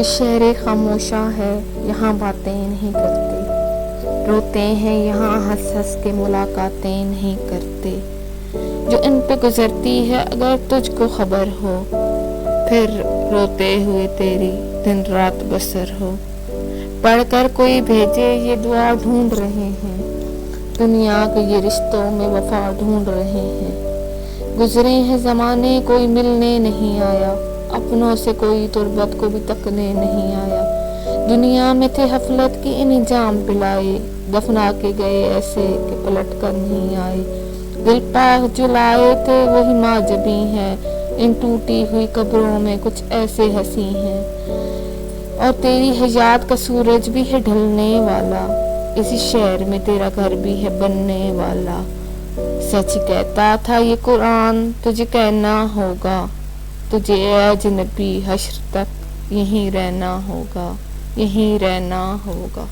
یہ شہر خاموشاں ہے، یہاں باتیں نہیں کرتے، روتے ہیں یہاں ہنس ہنس کے ملاقاتیں نہیں کرتے۔ جو ان پہ گزرتی ہے اگر تجھ کو خبر ہو، پھر روتے ہوئے تیری دن رات بسر ہو۔ پڑھ کر کوئی بھیجے یہ دعا ڈھونڈ رہے ہیں، دنیا کے یہ رشتوں میں وفا ڈھونڈ رہے ہیں۔ گزرے ہیں زمانے کوئی ملنے نہیں آیا، اپنوں سے کوئی تربت کو بھی تکنے نہیں آیا۔ دنیا میں تھے حفلت کی انجام پلائے، دفنا کے گئے ایسے کہ پلٹ کر نہیں آئے۔ دل پاک جو لائے تھے وہی ماں جبی ہیں، ان ٹوٹی ہوئی قبروں میں کچھ ایسے ہنسی ہیں۔ اور تیری حیات کا سورج بھی ہے ڈھلنے والا، اسی شہر میں تیرا گھر بھی ہے بننے والا۔ سچ کہتا تھا یہ قرآن تجھے کہنا ہوگا، تجھے اے اجنبی حشر تک یہیں رہنا ہوگا، یہیں رہنا ہوگا۔